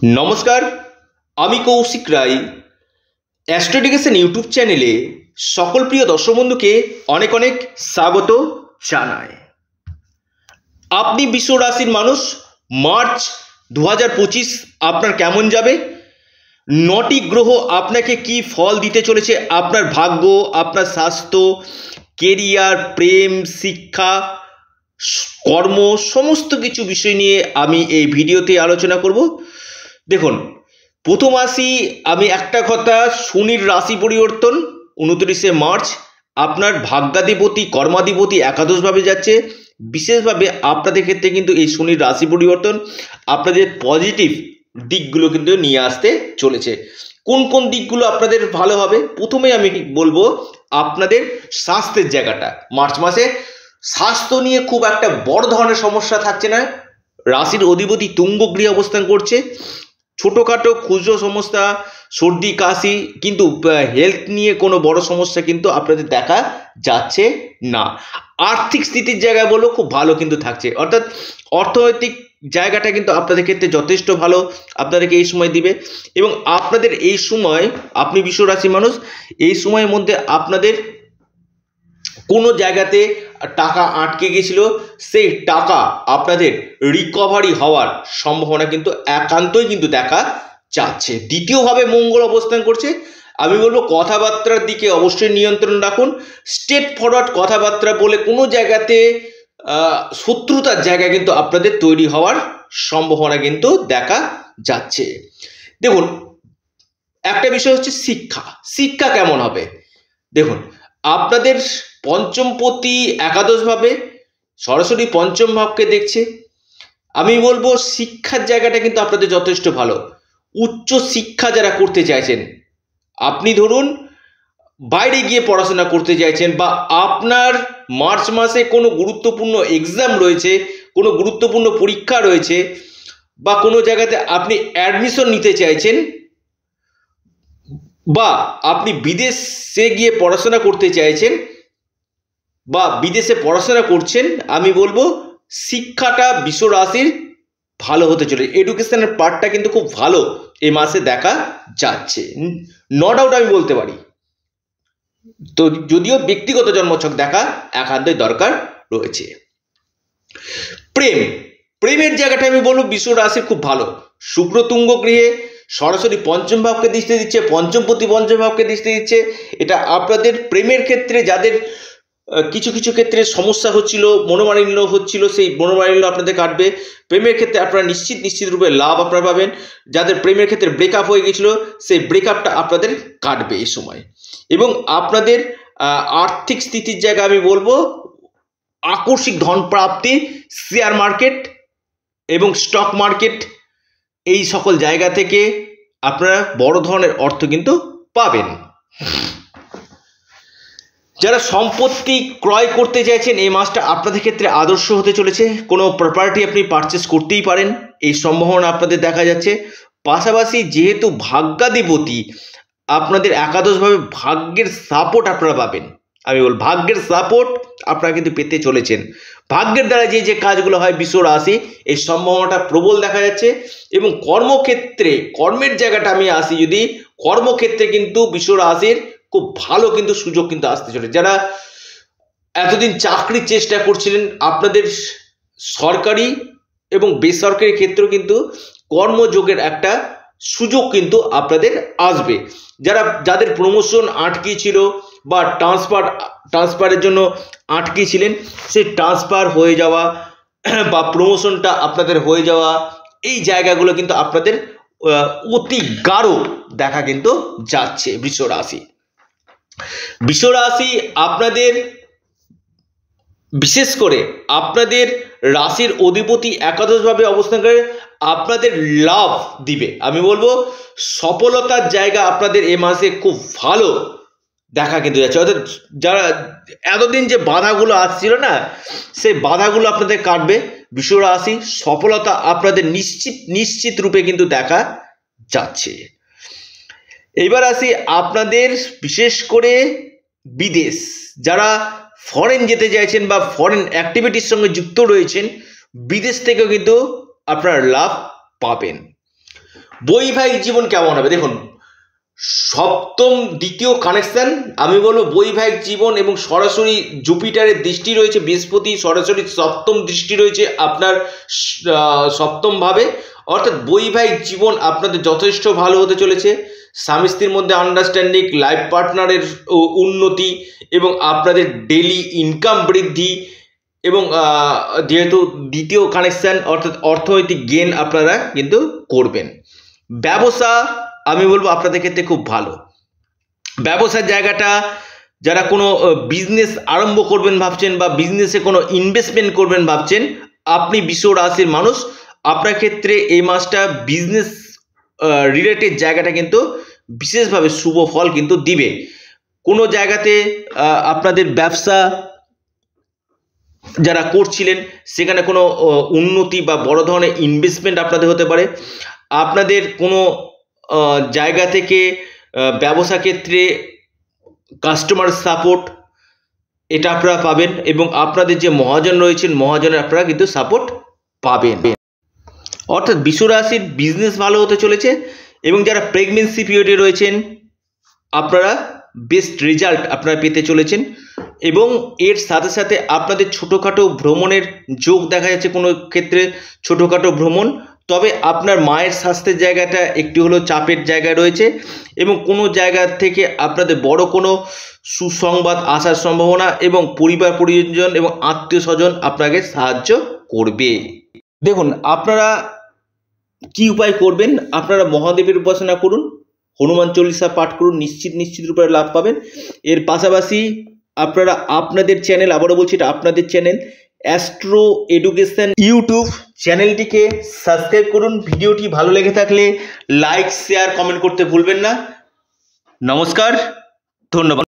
নমস্কার, আমি কৌশিক রায়। Astro education YouTube চ্যানেলে সকল প্রিয় দর্শক বন্ধুকে অনেক অনেক স্বাগত জানাই। আপনি বিশ্ব রাশির মানুষ, মার্চ 2025 আপনার কেমন যাবে? 9টি গ্রহ আপনাকে কি ফল দিতে চলেছে? আপনার ভাগ্য, আপনার স্বাস্থ্য, কেরিয়ার, প্রেম, শিক্ষা, কর্ম, সমস্ত কিছু বিষয় নিয়ে আমি এই ভিডিওতে আলোচনা করব। দেখুন, প্রথম আসি আমি একটা কথা, শনির রাশি পরিবর্তন 29শে মার্চ আপনার ভাগ্যাধিপতি, কর্মাধিপতি একাদশভাবে যাচ্ছে। বিশেষভাবে আপনাদের ক্ষেত্রে কিন্তু এই শনির রাশি পরিবর্তন আপনাদের পজিটিভ দিকগুলো কিন্তু নিয়ে আসতে চলেছে। কোন কোন দিকগুলো আপনাদের ভালো হবে? প্রথমে আমি বলবো আপনাদের স্বাস্থ্যের জায়গাটা। মার্চ মাসে স্বাস্থ্য নিয়ে খুব একটা বড় ধরনের সমস্যা থাকছে না। রাশির অধিপতি তুঙ্গ গৃহে অবস্থান করছে। ছোটোখাটো খুচরো সমস্যা, সর্দি কাশি, কিন্তু হেলথ নিয়ে কোনো বড় সমস্যা কিন্তু আপনাদের দেখা যাচ্ছে না। আর্থিক স্থিতির জায়গায় বললো খুব ভালো কিন্তু থাকছে, অর্থাৎ অর্থনৈতিক জায়গাটা কিন্তু আপনাদের ক্ষেত্রে যথেষ্ট ভালো আপনাদেরকে এই সময় দিবে। এবং আপনাদের এই সময়, আপনি বিশ্ব রাশির মানুষ, এই সময়ের মধ্যে আপনাদের কোনো জায়গাতে টাকা আটকে গেছিল, সেই টাকা আপনাদের রিকভারি হওয়ার সম্ভাবনা কিন্তু একান্তই কিন্তু দেখা যাচ্ছে। দ্বিতীয়ভাবে মঙ্গল অবস্থান করছে। আমি বলবো কথাবার্তার দিকে অবশ্যই নিয়ন্ত্রণ রাখুন। স্ট্রেট ফরওয়ার্ড কথাবার্তা বলে কোনো জায়গাতে শত্রুতার জায়গা কিন্তু আপনাদের তৈরি হওয়ার সম্ভাবনা কিন্তু দেখা যাচ্ছে। দেখুন, একটা বিষয় হচ্ছে শিক্ষা কেমন হবে? দেখুন, আপনাদের পঞ্চমপতি একাদশভাবে সরাসরি পঞ্চম ভাবকে দেখছে। আমি বলবো শিক্ষার জায়গাটা কিন্তু আপনাদের যথেষ্ট ভালো। উচ্চ শিক্ষা যারা করতে চাইছেন, আপনি ধরুন বাইরে গিয়ে পড়াশোনা করতে চাইছেন, বা আপনার মার্চ মাসে কোনো গুরুত্বপূর্ণ এক্সাম রয়েছে, কোনো গুরুত্বপূর্ণ পরীক্ষা রয়েছে, বা কোনো জায়গাতে আপনি অ্যাডমিশন নিতে চাইছেন, বা আপনি বিদেশে গিয়ে পড়াশোনা করতে চাইছেন, বা বিদেশে পড়াশোনা করছেন, আমি বলবো শিক্ষাটা বিশ্ব রাশির ভালো হতে চলে। এডুকেশনের পার্টটা কিন্তু খুব ভালো এই মাসে দেখা যাচ্ছে, নো ডাউট আমি বলতে পারি। তো যদিও ব্যক্তিগত জন্মছক দেখা একান্তই দরকার রয়েছে। প্রেমের জায়গাটা আমি বলবো বিশ্ব রাশির খুব ভালো। শুক্র তুঙ্গ গৃহে সরাসরি পঞ্চম ভাবকে দৃষ্টি দিচ্ছে, পঞ্চমপতি পঞ্চম ভাবকে দৃষ্টি দিচ্ছে। এটা আপনাদের প্রেমের ক্ষেত্রে যাদের কিছু কিছু ক্ষেত্রে সমস্যা হচ্ছিল, মনোমালিন্য হচ্ছিল, সেই মনোমালিন্য আপনাদের কাটবে। প্রেমের ক্ষেত্রে আপনারা নিশ্চিত রূপে লাভ আপনারা পাবেন। যাদের প্রেমের ক্ষেত্রে ব্রেকআপ হয়ে গেছিল, সেই ব্রেকআপটা আপনাদের কাটবে এই সময়। এবং আপনাদের আর্থিক স্থিতির জায়গা আমি বলবো আকস্মিক ধন প্রাপ্তি, শেয়ার মার্কেট এবং স্টক মার্কেট, এই সকল জায়গা থেকে আপনারা বড় ধরনের অর্থ কিন্তু পাবেন। যারা সম্পত্তি ক্রয় করতে চাইছেন, এই মাসটা আপনাদের ক্ষেত্রে আদর্শ হতে চলেছে। কোনো প্রপার্টি আপনি পারচেস করতেই পারেন, এই সম্ভাবনা আপনাদের দেখা যাচ্ছে। পাশাপাশি যেহেতু ভাগ্যাধিপতি আপনাদের একাদশভাবে, ভাগ্যের সাপোর্ট আপনারা পাবেন। আমি বল ভাগ্যের সাপোর্ট আপনারা কিন্তু পেতে চলেছেন। ভাগ্যের দ্বারা যে কাজগুলো হয় বিশ্ব রাশি, এই সম্ভাবনাটা প্রবল দেখা যাচ্ছে। এবং কর্মক্ষেত্রে, কর্মের জায়গাটা আমি আসি, যদি কর্মক্ষেত্রে কিন্তু বিশ্ব রাশির খুব ভালো কিন্তু সুযোগ কিন্তু আসতে চলে। যারা এতদিন চাকরির চেষ্টা করছিলেন, আপনাদের সরকারি এবং বেসরকারি ক্ষেত্রেও কিন্তু কর্মযোগের একটা সুযোগ কিন্তু আপনাদের আসবে। যাদের প্রমোশন আটকে ছিল, বা ট্রান্সফারের জন্য আটকে ছিলেন, সেই ট্রান্সফার হয়ে যাওয়া বা প্রমোশনটা আপনাদের হয়ে যাওয়া, এই জায়গাগুলো কিন্তু আপনাদের অতি গাঢ় দেখা কিন্তু যাচ্ছে। বিশ্ব রাশি আপনাদের, বিশেষ করে আপনাদের রাশির অধিপতি একাদশভাবে অবস্থান করে আপনাদের লাভ দিবে। আমি বলবো সফলতার জায়গা আপনাদের এ মাসে খুব ভালো দেখা কিন্তু যাচ্ছে। অর্থাৎ যারা এতদিন যে বাধাগুলো আসছিল না, সেই বাধাগুলো আপনাদের কাটবে। বিশ্ব রাশি সফলতা আপনাদের নিশ্চিত রূপে কিন্তু দেখা যাচ্ছে। এইবার আসি আপনাদের বিশেষ করে বিদেশ, যারা ফরেন যেতে চাইছেন বা ফরেন অ্যাক্টিভিটির সঙ্গে যুক্ত রয়েছেন, বিদেশ থেকেও কিন্তু আপনারা লাভ পাবেন। বৈবাহিক জীবন কেমন হবে? দেখুন, সপ্তম দ্বিতীয় কানেকশন, আমি বলবো বৈবাহিক জীবন এবং সরাসরি জুপিটারের দৃষ্টি রয়েছে, বৃহস্পতি সরাসরি সপ্তম দৃষ্টি রয়েছে আপনার সপ্তম ভাবে, অর্থাৎ বৈবাহিক জীবন আপনাদের যথেষ্ট ভালো হতে চলেছে। স্বামী স্ত্রীর মধ্যে আন্ডারস্ট্যান্ডিং, লাইফ পার্টনারের উন্নতি এবং আপনাদের ডেলি ইনকাম বৃদ্ধি, এবং যেহেতু দ্বিতীয় কানেকশন অর্থাৎ অর্থনৈতিক গেন আপনারা কিন্তু করবেন। ব্যবসা আমি বলবো আপনাদের ক্ষেত্রে খুব ভালো। ব্যবসার জায়গাটা, যারা কোনো বিজনেস আরম্ভ করবেন ভাবছেন বা বিজনেসে কোনো ইনভেস্টমেন্ট করবেন ভাবছেন, আপনি বৃষ রাশির মানুষ, আপনার ক্ষেত্রে এই মাসটা বিজনেস রিলেটেড জায়গাটা কিন্তু বিশেষভাবে শুভ ফল কিন্তু দিবে। কোনো জায়গাতে আপনাদের ব্যবসা যারা করছিলেন সেখানে কোনো উন্নতি বা বড় ধরনের ইনভেস্টমেন্ট আপনাদের হতে পারে। আপনাদের কোনো জায়গা থেকে ব্যবসা ক্ষেত্রে কাস্টমার সাপোর্ট এটা আপনারা পাবেন, এবং আপনাদের যে মহাজন রয়েছেন মহাজনের আপনারা কিন্তু সাপোর্ট পাবেন। অর্থাৎ বৃষ রাশির বিজনেস ভালো হতে চলেছে, এবং যারা প্রেগনেন্সি পিরিয়ডে রয়েছেন আপনারা বেস্ট রেজাল্ট আপনারা পেতে চলেছেন। এবং এর সাথে সাথে আপনাদের ছোটোখাটো ভ্রমণের যোগ দেখা যাচ্ছে, কোনো ক্ষেত্রে ছোটোখাটো ভ্রমণ, তবে আপনার মায়ের স্বাস্থ্যের জায়গাটা একটু হলেও চাপের জায়গায় রয়েছে, এবং কোনো জায়গা থেকে আপনাদের বড় কোনো সুসংবাদ আসার সম্ভাবনা, এবং পরিবার পরিজন এবং আত্মীয় স্বজন আপনাকে সাহায্য করবে। দেখুন, আপনারা কি উপায় করবেন? আপনারা মহাদেবের উপাসনা করুন, হনুমান চল্লিশা পাঠ করুন, নিশ্চিত রূপে লাভ পাবেন। এর পাশাপাশি আপনারা আপনাদের চ্যানেল, আবারও বলছি এটা আপনাদের চ্যানেল, অ্যাস্ট্রো এডুকেশন ইউটিউব চ্যানেলটিকে সাবস্ক্রাইব করুন। ভিডিওটি ভালো লেগে থাকলে লাইক, শেয়ার, কমেন্ট করতে ভুলবেন না। নমস্কার, ধন্যবাদ।